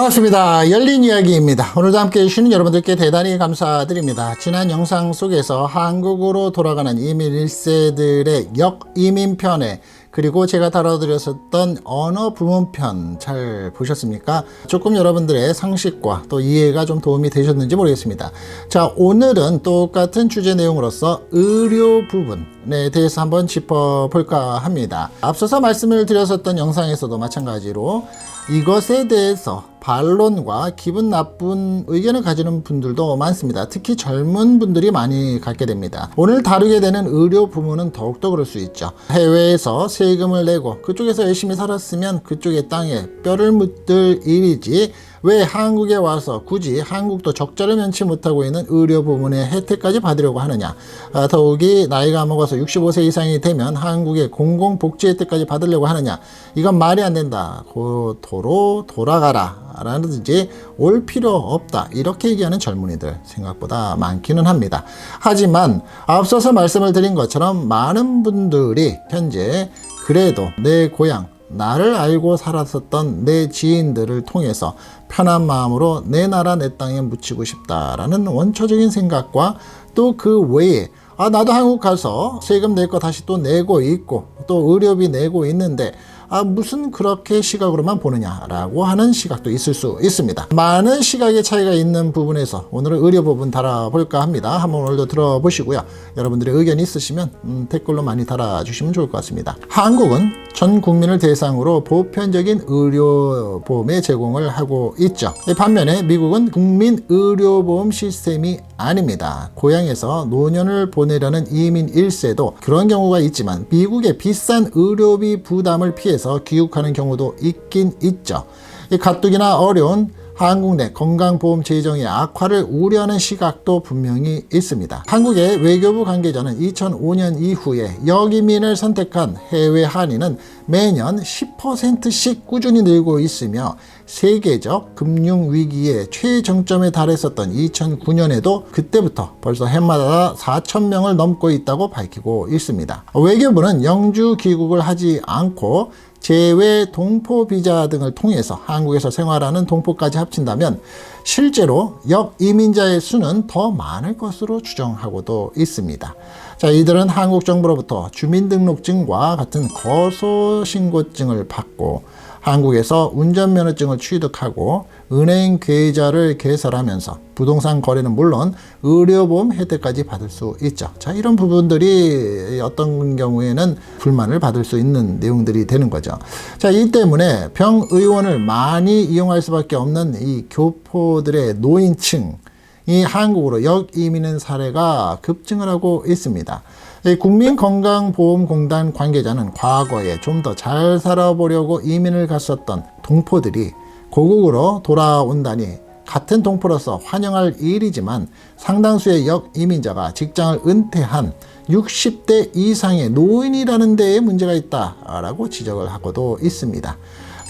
반갑습니다. 열린 이야기입니다. 오늘도 함께 해주시는 여러분들께 대단히 감사드립니다. 지난 영상 속에서 한국으로 돌아가는 이민 1세들의 역이민 편에 그리고 제가 다뤄드렸었던 언어 부문편 잘 보셨습니까? 조금 여러분들의 상식과 또 이해가 좀 도움이 되셨는지 모르겠습니다. 자, 오늘은 똑같은 주제 내용으로서 의료 부분에 대해서 한번 짚어볼까 합니다. 앞서서 말씀을 드렸었던 영상에서도 마찬가지로 이것에 대해서 반론과 기분 나쁜 의견을 가지는 분들도 많습니다. 특히 젊은 분들이 많이 갖게 됩니다. 오늘 다루게 되는 의료 부문은 더욱더 그럴 수 있죠. 해외에서 세금을 내고 그쪽에서 열심히 살았으면 그쪽의 땅에 뼈를 묻을 일이지 왜 한국에 와서 굳이 한국도 적자를 면치 못하고 있는 의료 부문의 혜택까지 받으려고 하느냐. 더욱이 나이가 먹어서 65세 이상이 되면 한국의 공공복지 혜택까지 받으려고 하느냐. 이건 말이 안 된다. 고도로 돌아가라 라든지 올 필요 없다 이렇게 얘기하는 젊은이들 생각보다 많기는 합니다. 하지만 앞서서 말씀을 드린 것처럼 많은 분들이 현재 그래도 내 고향 나를 알고 살았었던 내 지인들을 통해서 편한 마음으로 내 나라 내 땅에 묻히고 싶다라는 원초적인 생각과 또 그 외에 나도 한국 가서 세금 낼 거 다시 또 내고 있고 또 의료비 내고 있는데 무슨 그렇게 시각으로만 보느냐라고 하는 시각도 있을 수 있습니다. 많은 시각의 차이가 있는 부분에서 오늘은 의료 부분 다뤄볼까 합니다. 한번 오늘도 들어보시고요. 여러분들의 의견이 있으시면 댓글로 많이 달아주시면 좋을 것 같습니다. 한국은 전 국민을 대상으로 보편적인 의료보험의 제공을 하고 있죠. 반면에 미국은 국민의료보험 시스템이 아닙니다. 고향에서 노년을 보내려는 이민 1세도 그런 경우가 있지만 미국의 비싼 의료비 부담을 피해서 귀국하는 경우도 있긴 있죠. 이 가뜩이나 어려운 한국 내 건강보험 재정의 악화를 우려하는 시각도 분명히 있습니다. 한국의 외교부 관계자는 2005년 이후에 역이민을 선택한 해외 한인은 매년 10%씩 꾸준히 늘고 있으며 세계적 금융위기의 최정점에 달했었던 2009년에도 그때부터 벌써 해마다 4,000명을 넘고 있다고 밝히고 있습니다. 외교부는 영주 귀국을 하지 않고 재외 동포 비자 등을 통해서 한국에서 생활하는 동포까지 합친다면 실제로 역이민자의 수는 더 많을 것으로 추정하고도 있습니다. 자, 이들은 한국 정부로부터 주민등록증과 같은 거소신고증을 받고 한국에서 운전면허증을 취득하고 은행 계좌를 개설하면서 부동산 거래는 물론 의료보험 혜택까지 받을 수 있죠. 자, 이런 부분들이 어떤 경우에는 불만을 받을 수 있는 내용들이 되는 거죠. 자, 이 때문에 병의원을 많이 이용할 수밖에 없는 이 교포들의 노인층 이 한국으로 역이민의 사례가 급증을 하고 있습니다. 국민건강보험공단 관계자는 과거에 좀 더 잘 살아보려고 이민을 갔었던 동포들이 고국으로 돌아온다니 같은 동포로서 환영할 일이지만 상당수의 역이민자가 직장을 은퇴한 60대 이상의 노인이라는 데에 문제가 있다라고 지적을 하고도 있습니다.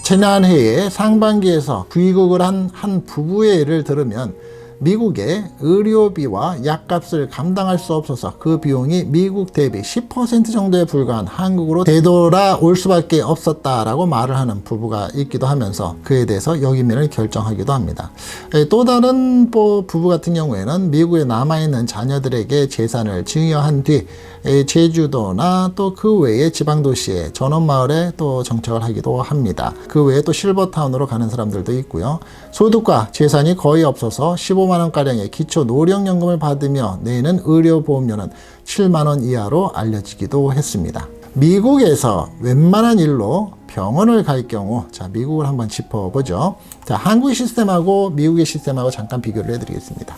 지난해에 상반기에서 귀국을 한 부부의 예를 들으면 미국의 의료비와 약값을 감당할 수 없어서 그 비용이 미국 대비 10% 정도에 불과한 한국으로 되돌아올 수밖에 없었다라고 말을 하는 부부가 있기도 하면서 그에 대해서 역이민을 결정하기도 합니다. 또 다른 부부 같은 경우에는 미국에 남아있는 자녀들에게 재산을 증여한 뒤 제주도나 또 그 외의 지방도시에 전원마을에 또 정착을 하기도 합니다. 그 외에 또 실버타운으로 가는 사람들도 있고요. 소득과 재산이 거의 없어서 15만원가량의 기초 노령연금을 받으며 내는 의료보험료는 7만원 이하로 알려지기도 했습니다. 미국에서 웬만한 일로 병원을 갈 경우, 자, 미국을 한번 짚어보죠. 자, 한국의 시스템하고 미국의 시스템하고 잠깐 비교를 해드리겠습니다.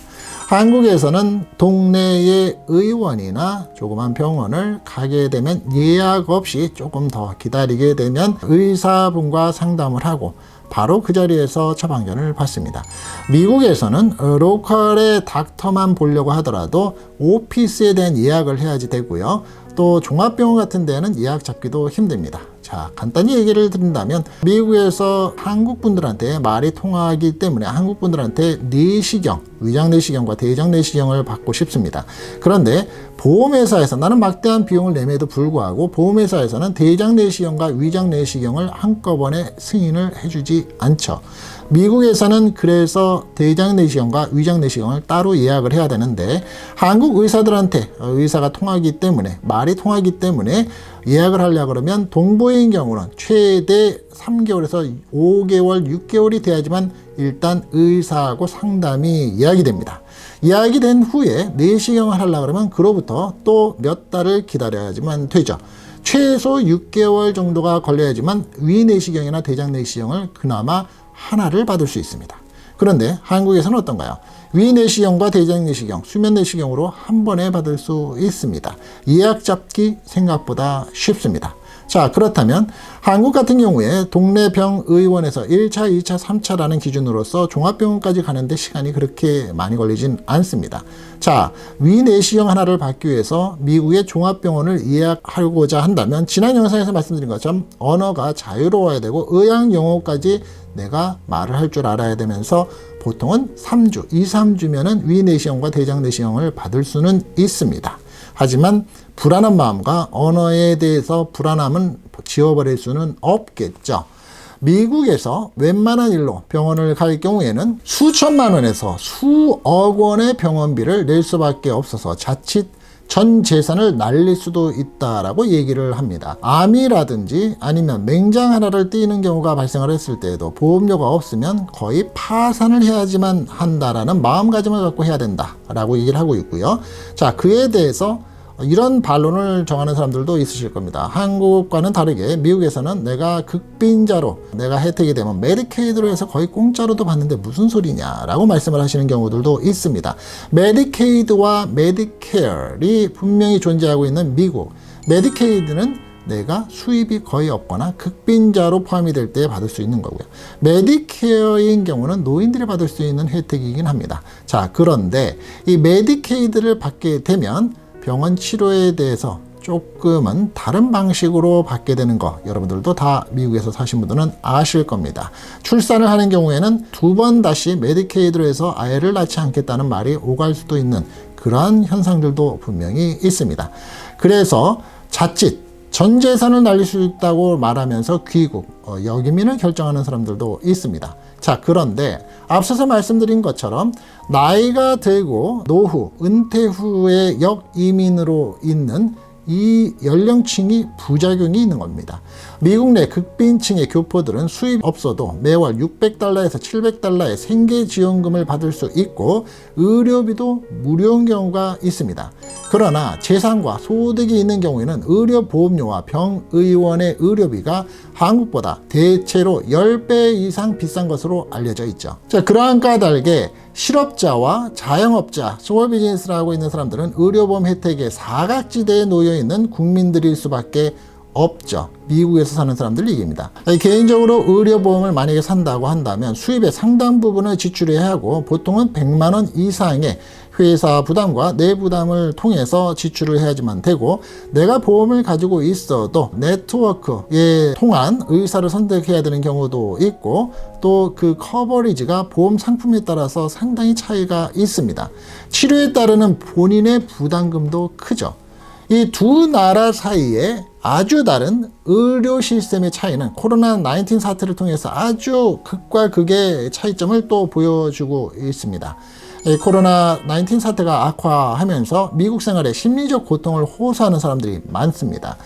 한국에서는 동네의 의원이나 조그만 병원을 가게 되면 예약 없이 조금 더 기다리게 되면 의사분과 상담을 하고 바로 그 자리에서 처방전을 받습니다. 미국에서는 로컬의 닥터만 보려고 하더라도 오피스에 대한 예약을 해야지 되고요. 또 종합병원 같은 데는 예약 잡기도 힘듭니다. 자, 간단히 얘기를 드린다면 미국에서 한국분들한테 말이 통하기 때문에 한국분들한테 내시경, 위장내시경과 대장내시경을 받고 싶습니다. 그런데 보험회사에서 나는 막대한 비용을 내매도 불구하고 보험회사에서는 대장내시경과 위장내시경을 한꺼번에 승인을 해주지 않죠. 미국에서는 그래서 대장 내시경과 위장 내시경을 따로 예약을 해야 되는데 한국 의사들한테 의사가 통하기 때문에 말이 통하기 때문에 예약을 하려고 그러면 동보인 경우는 최대 3개월에서 5개월, 6개월이 돼야지만 일단 의사하고 상담이 예약이 됩니다. 예약이 된 후에 내시경을 하려고 그러면 그로부터 또 몇 달을 기다려야지만 되죠. 최소 6개월 정도가 걸려야지만 위내시경이나 대장내시경을 그나마 하나를 받을 수 있습니다. 그런데 한국에서는 어떤가요? 위내시경과 대장내시경, 수면내시경으로 한 번에 받을 수 있습니다. 예약 잡기 생각보다 쉽습니다. 자, 그렇다면 한국 같은 경우에 동네 병의원에서 1차, 2차, 3차라는 기준으로서 종합병원까지 가는데 시간이 그렇게 많이 걸리진 않습니다. 자, 위내시경 하나를 받기 위해서 미국의 종합병원을 예약하고자 한다면 지난 영상에서 말씀드린 것처럼 언어가 자유로워야 되고 의학 용어까지 내가 말을 할 줄 알아야 되면서 보통은 3주, 2, 3주면은 위내시경과 대장내시경을 받을 수는 있습니다. 하지만 불안한 마음과 언어에 대해서 불안함은 지워버릴 수는 없겠죠. 미국에서 웬만한 일로 병원을 갈 경우에는 수천만 원에서 수억 원의 병원비를 낼 수밖에 없어서 자칫 전 재산을 날릴 수도 있다라고 얘기를 합니다. 암이라든지 아니면 맹장 하나를 띄는 경우가 발생을 했을 때에도 보험료가 없으면 거의 파산을 해야지만 한다라는 마음가짐을 갖고 해야 된다라고 얘기를 하고 있고요. 자, 그에 대해서 이런 반론을 정하는 사람들도 있으실 겁니다. 한국과는 다르게 미국에서는 내가 극빈자로 내가 혜택이 되면 메디케이드로 해서 거의 공짜로도 받는데 무슨 소리냐라고 말씀을 하시는 경우들도 있습니다. 메디케이드와 메디케어이 분명히 존재하고 있는 미국. 메디케이드는 내가 수입이 거의 없거나 극빈자로 포함이 될 때 받을 수 있는 거고요. 메디케어인 경우는 노인들이 받을 수 있는 혜택이긴 합니다. 자, 그런데 이 메디케이드를 받게 되면 병원 치료에 대해서 조금은 다른 방식으로 받게 되는 거 여러분들도 다 미국에서 사신 분들은 아실 겁니다. 출산을 하는 경우에는 2번 다시 메디케이드로 해서 아이를 낳지 않겠다는 말이 오갈 수도 있는 그러한 현상들도 분명히 있습니다. 그래서 자칫 전 재산을 날릴 수 있다고 말하면서 귀국, 역이민을 결정하는 사람들도 있습니다. 자, 그런데 앞서서 말씀드린 것처럼 나이가 들고 노후, 은퇴 후에 역이민으로 있는 이 연령층이 부작용이 있는 겁니다. 미국 내 극빈층의 교포들은 수입 없어도 매월 $600에서 $700의 생계지원금을 받을 수 있고 의료비도 무료인 경우가 있습니다. 그러나 재산과 소득이 있는 경우에는 의료보험료와 병의원의 의료비가 한국보다 대체로 10배 이상 비싼 것으로 알려져 있죠. 자, 그러한 까닭에 실업자와 자영업자, 스몰비즈니스를 하고 있는 사람들은 의료보험 혜택의 사각지대에 놓여 있는 국민들일 수밖에 없죠. 미국에서 사는 사람들 얘기입니다. 개인적으로 의료보험을 만약에 산다고 한다면 수입의 상당 부분을 지출해야 하고 보통은 100만 원 이상의 회사 부담과 내 부담을 통해서 지출을 해야지만 되고 내가 보험을 가지고 있어도 네트워크에 통한 의사를 선택해야 되는 경우도 있고 또 그 커버리지가 보험 상품에 따라서 상당히 차이가 있습니다. 치료에 따르는 본인의 부담금도 크죠. 이 두 나라 사이에 아주 다른 의료 시스템의 차이는 코로나19 사태를 통해서 아주 극과 극의 차이점을 또 보여주고 있습니다. 코로나19 사태가 악화하면서 미국 생활에 심리적 고통을 호소하는 사람들이 많습니다.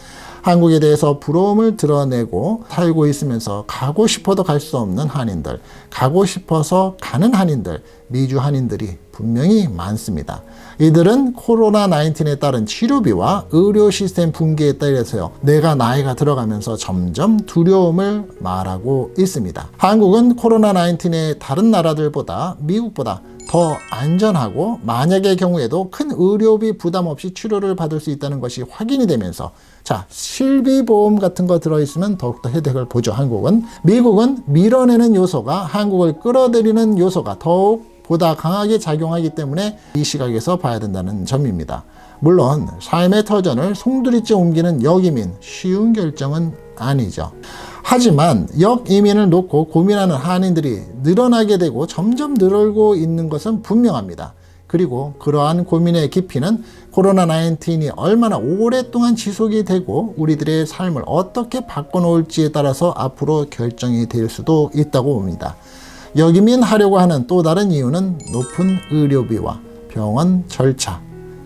한국에 대해서 부러움을 드러내고 살고 있으면서 가고 싶어도 갈 수 없는 한인들, 가고 싶어서 가는 한인들, 미주 한인들이 분명히 많습니다. 이들은 코로나19에 따른 치료비와 의료 시스템 붕괴에 따라서요, 내가 나이가 들어가면서 점점 두려움을 말하고 있습니다. 한국은 코로나19의 다른 나라들보다 미국보다 더 안전하고 만약의 경우에도 큰 의료비 부담 없이 치료를 받을 수 있다는 것이 확인이 되면서 자, 실비보험 같은 거 들어있으면 더욱더 혜택을 보죠. 한국은. 미국은 밀어내는 요소가 한국을 끌어들이는 요소가 더욱 보다 강하게 작용하기 때문에 이 시각에서 봐야 된다는 점입니다. 물론 삶의 터전을 송두리째 옮기는 역이민 쉬운 결정은 아니죠. 하지만 역이민을 놓고 고민하는 한인들이 늘어나게 되고 점점 늘고 있는 것은 분명합니다. 그리고 그러한 고민의 깊이는 코로나19이 얼마나 오랫동안 지속이 되고 우리들의 삶을 어떻게 바꿔놓을지에 따라서 앞으로 결정이 될 수도 있다고 봅니다. 역이민 하려고 하는 또 다른 이유는 높은 의료비와 병원 절차,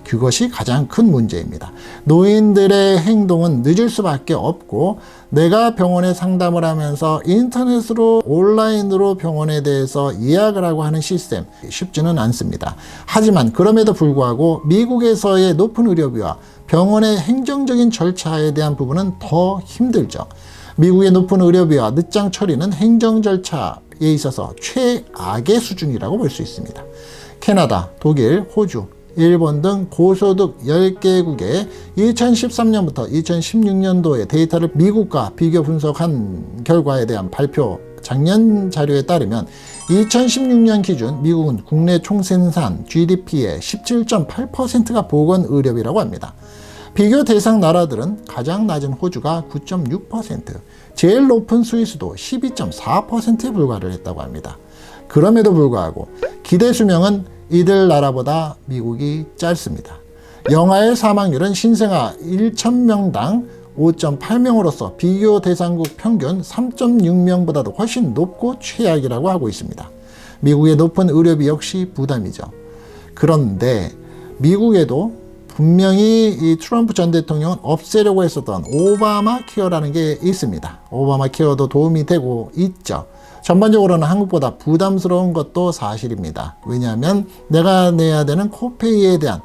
그것이 가장 큰 문제입니다. 노인들의 행동은 늦을 수밖에 없고 내가 병원에 상담을 하면서 인터넷으로 온라인으로 병원에 대해서 예약을 하고 하는 시스템 쉽지는 않습니다. 하지만 그럼에도 불구하고 미국에서의 높은 의료비와 병원의 행정적인 절차에 대한 부분은 더 힘들죠. 미국의 높은 의료비와 늦장 처리는 행정 절차에 있어서 최악의 수준이라고 볼 수 있습니다. 캐나다, 독일, 호주, 일본 등 고소득 10개국의 2013년부터 2016년도의 데이터를 미국과 비교 분석한 결과에 대한 발표 작년 자료에 따르면 2016년 기준 미국은 국내 총생산 GDP의 17.8%가 보건의료비라고 합니다. 비교 대상 나라들은 가장 낮은 호주가 9.6%, 제일 높은 스위스도 12.4%에 불과를 했다고 합니다. 그럼에도 불구하고 기대 수명은 이들 나라보다 미국이 짧습니다. 영아의 사망률은 신생아 1,000명당 5.8명으로서 비교 대상국 평균 3.6명보다도 훨씬 높고 최악이라고 하고 있습니다. 미국의 높은 의료비 역시 부담이죠. 그런데 미국에도 분명히 이 트럼프 전 대통령은 없애려고 했었던 오바마 케어라는 게 있습니다. 오바마 케어도 도움이 되고 있죠. 전반적으로는 한국보다 부담스러운 것도 사실입니다. 왜냐하면 내가 내야 되는 코페이에 대한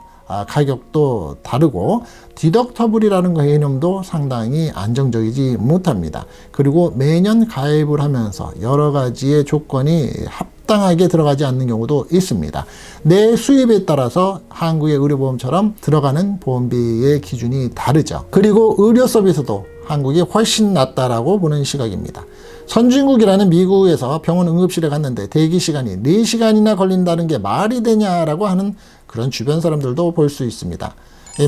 가격도 다르고 디덕터블이라는 개념도 상당히 안정적이지 못합니다. 그리고 매년 가입을 하면서 여러 가지의 조건이 합당하게 들어가지 않는 경우도 있습니다. 내 수입에 따라서 한국의 의료보험처럼 들어가는 보험비의 기준이 다르죠. 그리고 의료 서비스도 한국이 훨씬 낫다라고 보는 시각입니다. 선진국이라는 미국에서 병원 응급실에 갔는데 대기 시간이 4시간이나 걸린다는 게 말이 되냐라고 하는 그런 주변 사람들도 볼 수 있습니다.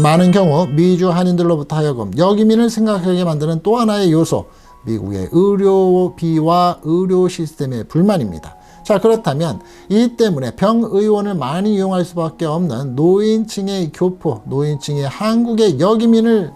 많은 경우 미주 한인들로부터 하여금 역이민을 생각하게 만드는 또 하나의 요소, 미국의 의료비와 의료 시스템의 불만입니다. 자, 그렇다면 이 때문에 병의원을 많이 이용할 수밖에 없는 노인층의 교포, 노인층의 한국의 역이민을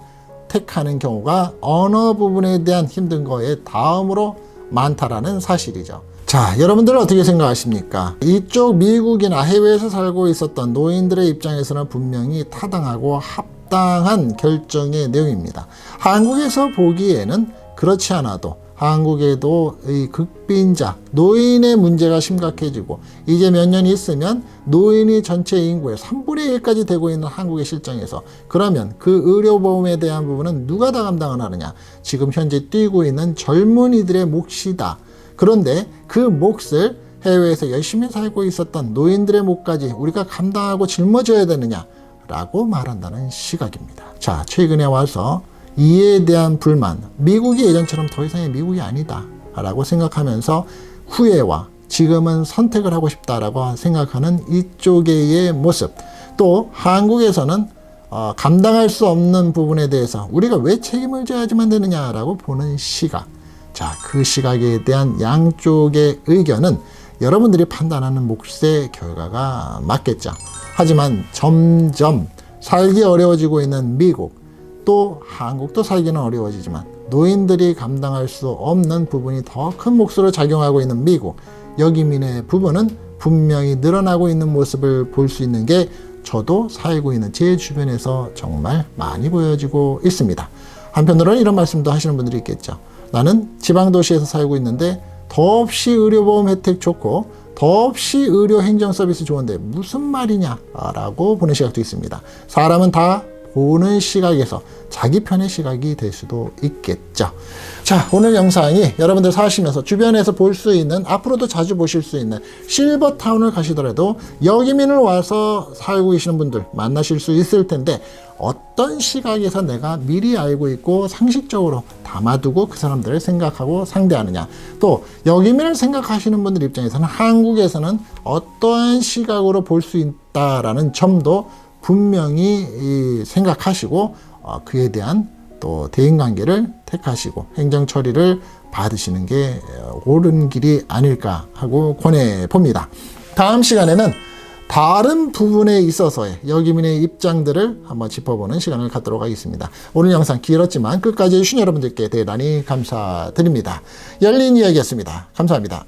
택하는 경우가 어느 부분에 대한 힘든 거에 다음으로 많다라는 사실이죠. 자, 여러분들 어떻게 생각하십니까? 이쪽 미국이나 해외에서 살고 있었던 노인들의 입장에서는 분명히 타당하고 합당한 결정의 내용입니다. 한국에서 보기에는 그렇지 않아도 한국에도 이 극빈자, 노인의 문제가 심각해지고 이제 몇 년 있으면 노인이 전체 인구의 3분의 1까지 되고 있는 한국의 실정에서 그러면 그 의료보험에 대한 부분은 누가 다 감당을 하느냐? 지금 현재 뛰고 있는 젊은이들의 몫이다. 그런데 그 몫을 해외에서 열심히 살고 있었던 노인들의 몫까지 우리가 감당하고 짊어져야 되느냐? 라고 말한다는 시각입니다. 자, 최근에 와서 이에 대한 불만, 미국이 예전처럼 더 이상의 미국이 아니다 라고 생각하면서 후회와 지금은 선택을 하고 싶다라고 생각하는 이쪽의 모습, 또 한국에서는 감당할 수 없는 부분에 대해서 우리가 왜 책임을 져야지만 되느냐라고 보는 시각. 자, 그 시각에 대한 양쪽의 의견은 여러분들이 판단하는 몫의 결과가 맞겠죠. 하지만 점점 살기 어려워지고 있는 미국, 또 한국도 살기는 어려워지지만 노인들이 감당할 수 없는 부분이 더 큰 몫으로 작용하고 있는 미국, 역이민의 부분은 분명히 늘어나고 있는 모습을 볼 수 있는 게 저도 살고 있는 제 주변에서 정말 많이 보여지고 있습니다. 한편으로는 이런 말씀도 하시는 분들이 있겠죠. 나는 지방도시에서 살고 있는데 더없이 의료보험 혜택 좋고 더없이 의료 행정 서비스 좋은데 무슨 말이냐 라고 보는 시각도 있습니다. 사람은 다 보는 시각에서 자기 편의 시각이 될 수도 있겠죠. 자, 오늘 영상이 여러분들 사시면서 주변에서 볼 수 있는, 앞으로도 자주 보실 수 있는 실버타운을 가시더라도 역이민을 와서 살고 계시는 분들 만나실 수 있을 텐데 어떤 시각에서 내가 미리 알고 있고 상식적으로 담아두고 그 사람들을 생각하고 상대하느냐, 또 역이민을 생각하시는 분들 입장에서는 한국에서는 어떠한 시각으로 볼 수 있다라는 점도 분명히 생각하시고 그에 대한 또 대인관계를 택하시고 행정 처리를 받으시는 게 옳은 길이 아닐까 하고 권해 봅니다. 다음 시간에는 다른 부분에 있어서의 역이민의 입장들을 한번 짚어보는 시간을 갖도록 하겠습니다. 오늘 영상 길었지만 끝까지 해주신 여러분들께 대단히 감사드립니다. 열린 이야기였습니다. 감사합니다.